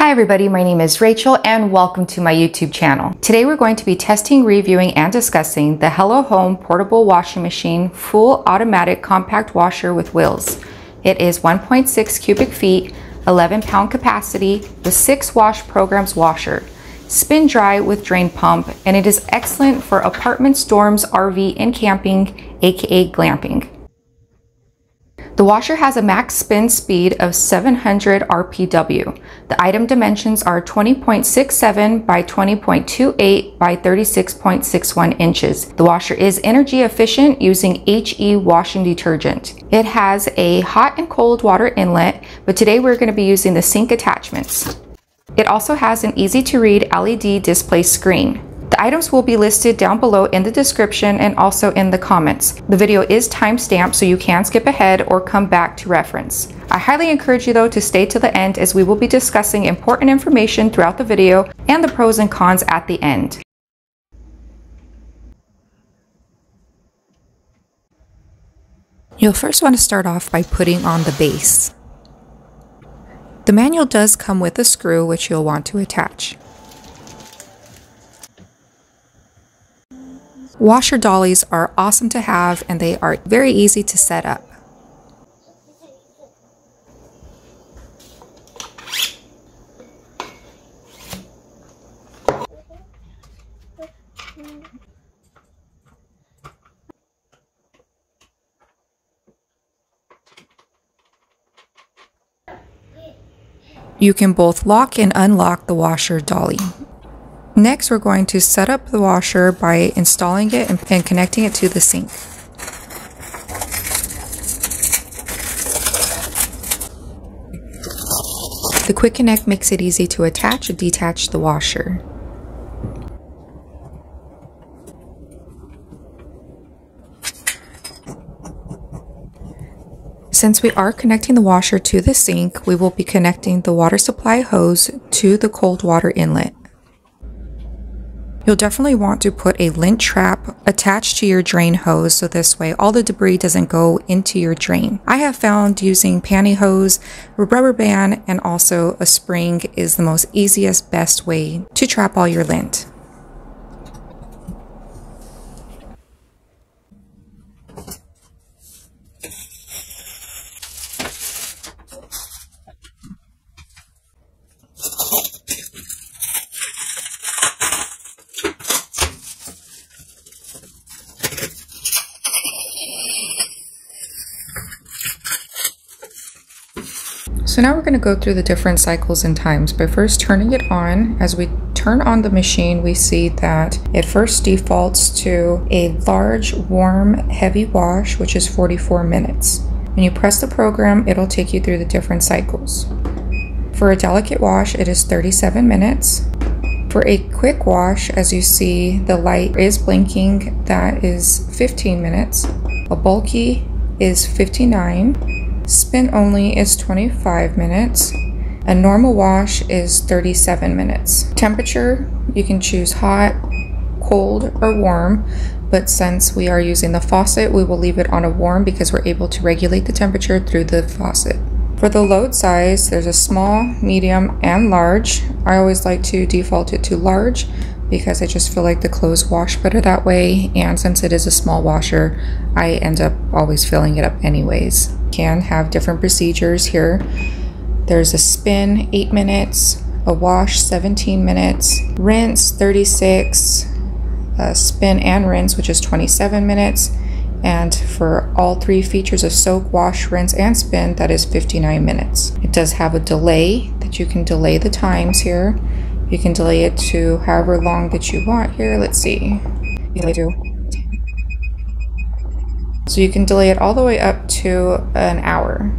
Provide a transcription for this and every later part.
Hi everybody, my name is Rachel and welcome to my YouTube channel. Today we're going to be testing, reviewing, and discussing the Helohome portable washing machine full automatic compact washer with wheels. It is 1.6 cubic feet, 11-pound capacity with 6 wash programs washer, spin dry with drain pump, and it is excellent for apartments, dorms, RV, and camping, aka glamping. The washer has a max spin speed of 700 RPW. The item dimensions are 20.67 by 20.28 by 36.61 inches. The washer is energy efficient using HE washing detergent. It has a hot and cold water inlet, but today we're going to be using the sink attachments. It also has an easy to read LED display screen. The items will be listed down below in the description and also in the comments. The video is time-stamped, so you can skip ahead or come back to reference. I highly encourage you though to stay to the end, as we will be discussing important information throughout the video and the pros and cons at the end. You'll first want to start off by putting on the base. The manual does come with a screw which you'll want to attach. Washer dollies are awesome to have and they are very easy to set up. You can both lock and unlock the washer dolly. Next, we're going to set up the washer by installing it and connecting it to the sink. The quick connect makes it easy to attach or detach the washer. Since we are connecting the washer to the sink, we will be connecting the water supply hose to the cold water inlet. You'll definitely want to put a lint trap attached to your drain hose, so this way all the debris doesn't go into your drain. I have found using pantyhose, a rubber band, and also a spring is the most easiest, best way to trap all your lint. So now we're going to go through the different cycles and times by first turning it on. As we turn on the machine, we see that it first defaults to a large, warm, heavy wash, which is 44 minutes. When you press the program, it'll take you through the different cycles. For a delicate wash, it is 37 minutes. For a quick wash, as you see, the light is blinking, that is 15 minutes. A bulky is 59. Spin only is 25 minutes. A normal wash is 37 minutes. Temperature, you can choose hot, cold, or warm, but since we are using the faucet, we will leave it on a warm because we're able to regulate the temperature through the faucet. For the load size, there's a small, medium, and large. I always like to default it to large because I just feel like the clothes wash better that way, and since it is a small washer, I end up always filling it up anyways. Can have different procedures here. There's a spin 8 minutes, a wash 17 minutes, rinse 36, spin and rinse, which is 27 minutes, and for all 3 features of soak, wash, rinse, and spin, that is 59 minutes. It does have a delay that you can delay the times here. You can delay it to however long that you want here. Let's see. So you can delay it all the way up to an hour.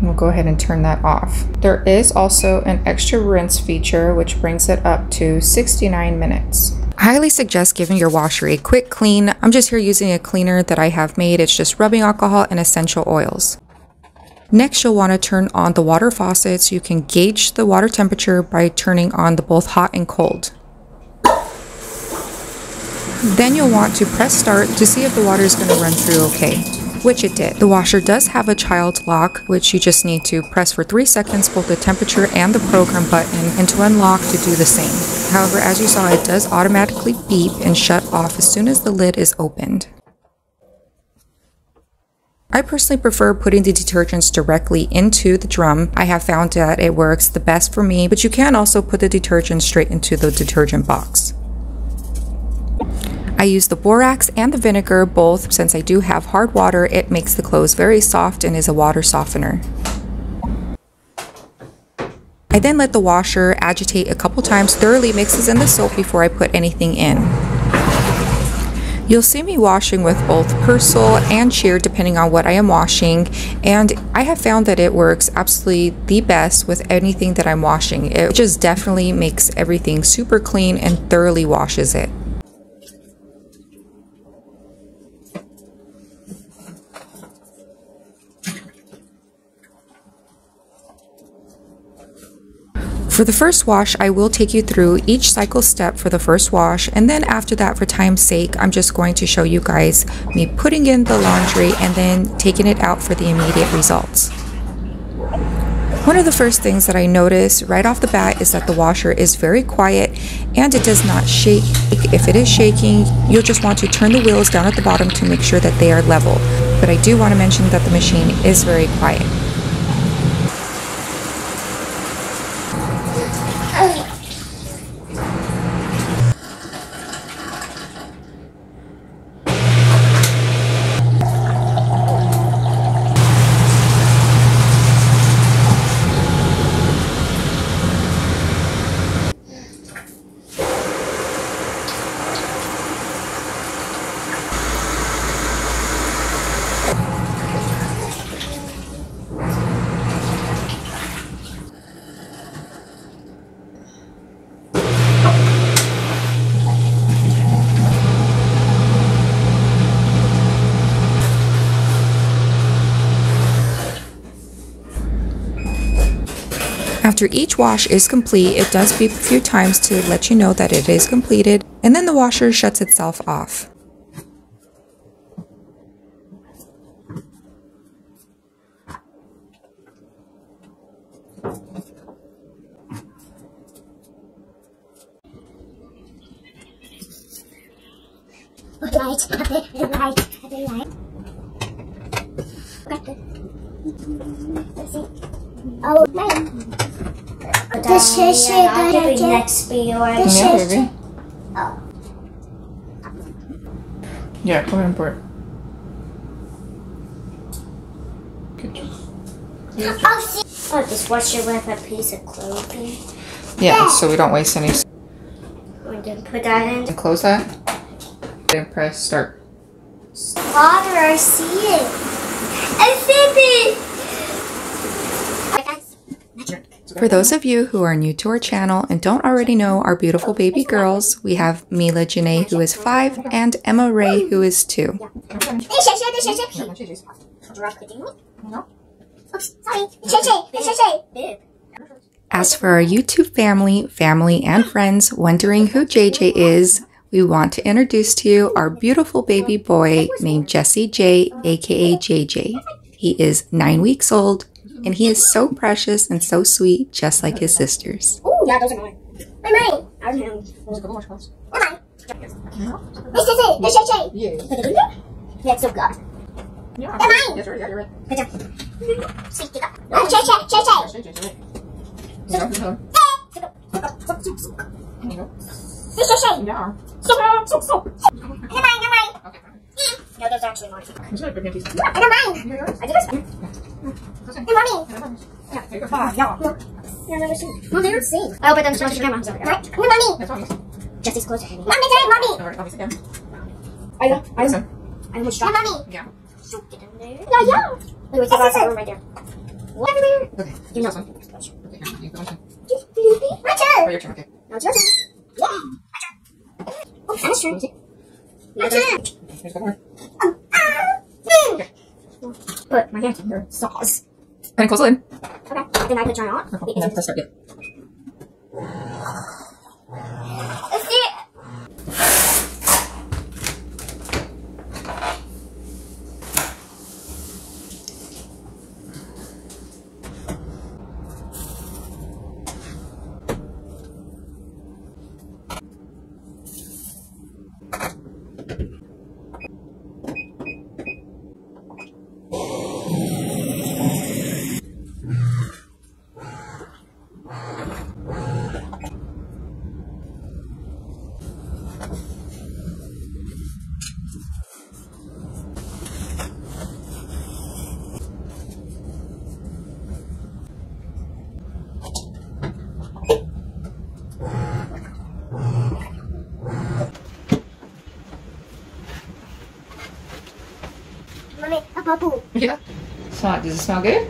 We'll go ahead and turn that off. There is also an extra rinse feature which brings it up to 69 minutes. I highly suggest giving your washer a quick clean. I'm just here using a cleaner that I have made. It's just rubbing alcohol and essential oils. Next, you'll want to turn on the water faucet so you can gauge the water temperature by turning on the both hot and cold. Then you'll want to press start to see if the water is going to run through okay. which it did. The washer does have a child lock, which you just need to press for 3 seconds both the temperature and the program button, and to unlock to do the same. However, as you saw, it does automatically beep and shut off as soon as the lid is opened. I personally prefer putting the detergents directly into the drum. I have found that it works the best for me, but you can also put the detergent straight into the detergent box. I use the borax and the vinegar both. Since I do have hard water, it makes the clothes very soft and is a water softener. I then let the washer agitate a couple times, thoroughly mixes in the soap before I put anything in. You'll see me washing with both Persil and Sheer depending on what I am washing, and I have found that it works absolutely the best with anything that I'm washing. It just definitely makes everything super clean and thoroughly washes it. For the first wash, I will take you through each cycle step for the first wash, and then after that, for time's sake, I'm just going to show you guys me putting in the laundry and then taking it out for the immediate results. One of the first things that I notice right off the bat is that the washer is very quiet and it does not shake. If it is shaking, you'll just want to turn the wheels down at the bottom to make sure that they are level. But I do want to mention that the machine is very quiet. After each wash is complete, it does beep a few times to let you know that it is completed, and then the washer shuts itself off. Oh, man. This is next be yours. Yeah, baby. Oh. Yeah, go ahead and pour it. Good job. Oh, just wash it with a piece of clothing. Yeah, so we don't waste any. We're gonna put that in. And close that. And press start. Father, I see it. I see it. For those of you who are new to our channel and don't already know our beautiful baby girls, we have Mila Janae, who is 5, and Emma Ray, who is 2. As for our YouTube family and friends wondering who JJ is, we want to introduce to you our beautiful baby boy named Jesse J, aka JJ. He is 9 weeks old, and he is so precious and so sweet, just like his sisters. Oh, yeah, those are mine. They're mine. Ours are mine. They're mine. Yeah, it's so good. Yeah. They're mine. Yes, you're right. Good job. Sweet, take up. Oh, Jay. There you go. Yeah. They're mine. Okay. No, those are actually mine. They're mine. I did this. They're mommy. Yeah. There you go. Yeah. No, they're the same. Well, they're the same. Oh, but then so much camera. Right? They're mommy. That's mommy's. Jesse's closer. Mommy, they're mommy. Alright, mommy's again. I almost dropped. Mommy. Yeah. Get in there. Yeah. Wait, wait, that's the room right there. What? Everywhere. Okay. You know. Okay, you go on. My turn. Oh, your turn, okay. Now it's your turn. Yeah. My turn. Oh, that's turn. My turn. Here's one more. Okay. Put my hands in your sauce. And close the lid. Okay. Then I could turn it on. And then press start, yeah. Let's see it. purple. Yeah. Does it smell good?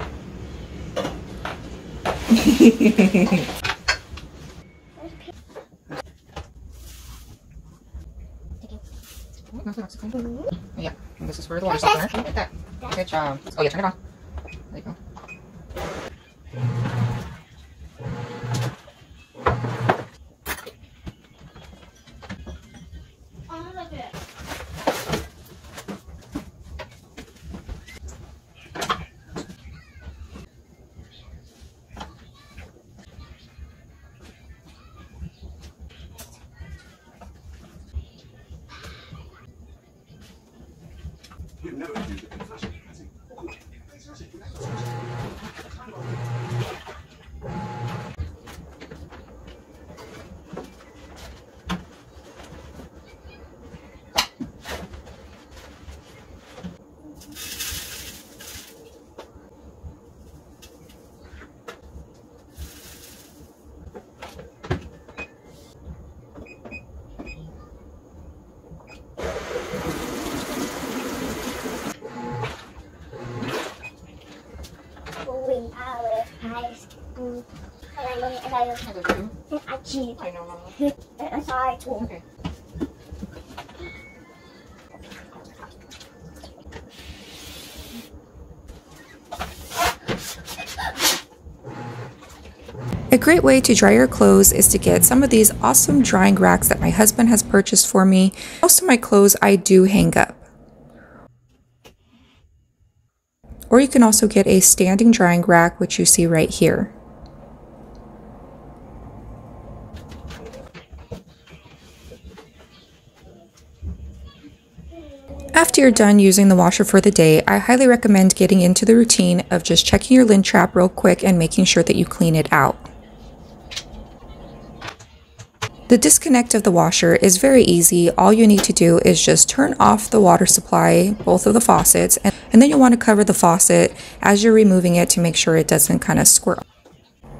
Yeah, and this is for the water softener. Like that. Good job. Oh yeah, turn it on. There you go. Okay. A great way to dry your clothes is to get some of these awesome drying racks that my husband has purchased for me. Most of my clothes I do hang up. Or you can also get a standing drying rack, which you see right here. After you're done using the washer for the day, I highly recommend getting into the routine of just checking your lint trap real quick and making sure that you clean it out. The disconnect of the washer is very easy. All you need to do is just turn off the water supply, both of the faucets, and then you'll want to cover the faucet as you're removing it to make sure it doesn't kind of squirt.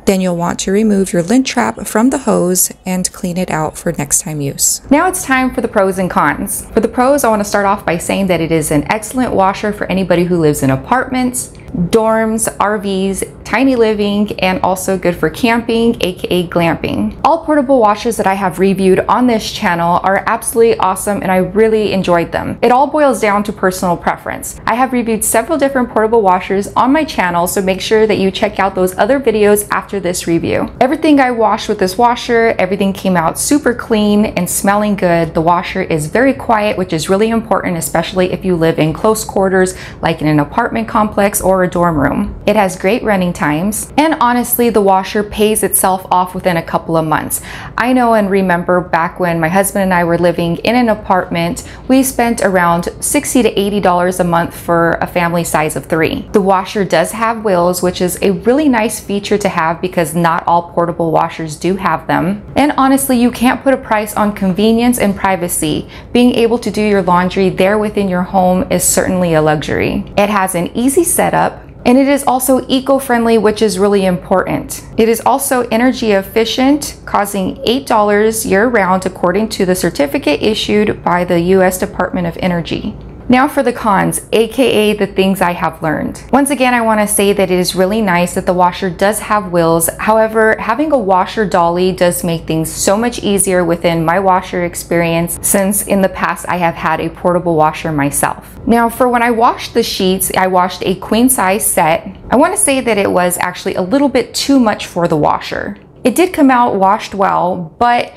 Then you'll want to remove your lint trap from the hose and clean it out for next time use. Now it's time for the pros and cons. For the pros, I want to start off by saying that it is an excellent washer for anybody who lives in apartments, dorms, RVs, tiny living, and also good for camping, aka glamping. All portable washers that I have reviewed on this channel are absolutely awesome and I really enjoyed them. It all boils down to personal preference. I have reviewed several different portable washers on my channel, so make sure that you check out those other videos after this review. Everything I washed with this washer, everything came out super clean and smelling good. The washer is very quiet, which is really important, especially if you live in close quarters like in an apartment complex or a dorm room. It has great running times, and honestly the washer pays itself off within a couple of months. I know and remember back when my husband and I were living in an apartment, we spent around $60 to $80 a month for a family size of 3. The washer does have wheels, which is a really nice feature to have because not all portable washers do have them. And honestly, you can't put a price on convenience and privacy. Being able to do your laundry there within your home is certainly a luxury. It has an easy setup, and it is also eco-friendly, which is really important. It is also energy efficient, causing $8 year-round according to the certificate issued by the U.S. Department of Energy. Now for the cons, aka the things I have learned. Once again, I want to say that it is really nice that the washer does have wheels. However, having a washer dolly does make things so much easier within my washer experience, since in the past I have had a portable washer myself. Now for when I washed the sheets, I washed a queen size set. I want to say that it was actually a little bit too much for the washer. It did come out washed well, but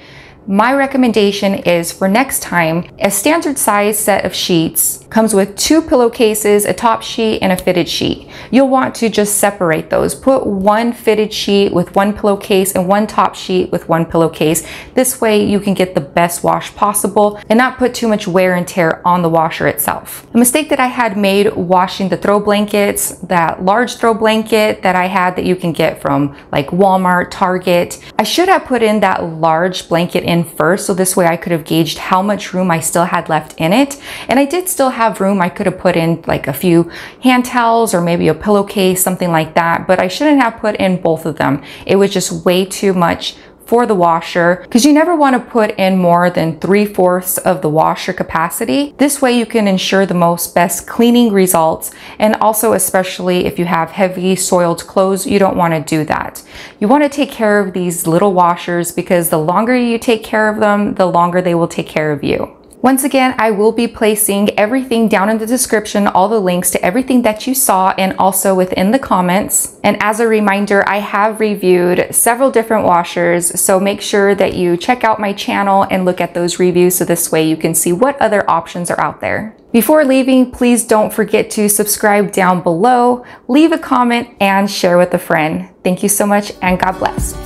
my recommendation is for next time, a standard size set of sheets comes with 2 pillowcases, a top sheet, and a fitted sheet. You'll want to just separate those. Put 1 fitted sheet with 1 pillowcase and 1 top sheet with 1 pillowcase. This way you can get the best wash possible and not put too much wear and tear on the washer itself. A mistake that I had made washing the throw blankets, that large throw blanket that I had that you can get from like Walmart, Target, I should have put in that large blanket in first, so this way I could have gauged how much room I still had left in it. And I did still have room. I could have put in like a few hand towels or maybe a pillowcase, something like that, but I shouldn't have put in both of them. It was just way too much for the washer, because you never want to put in more than 3/4 of the washer capacity. This way you can ensure the best cleaning results, and also especially if you have heavy soiled clothes, you don't want to do that. You want to take care of these little washers because the longer you take care of them, the longer they will take care of you. Once again, I will be placing everything down in the description, all the links to everything that you saw, and also within the comments. And as a reminder, I have reviewed several different washers, so make sure that you check out my channel and look at those reviews so this way you can see what other options are out there. Before leaving, please don't forget to subscribe down below, leave a comment, and share with a friend. Thank you so much, and God bless.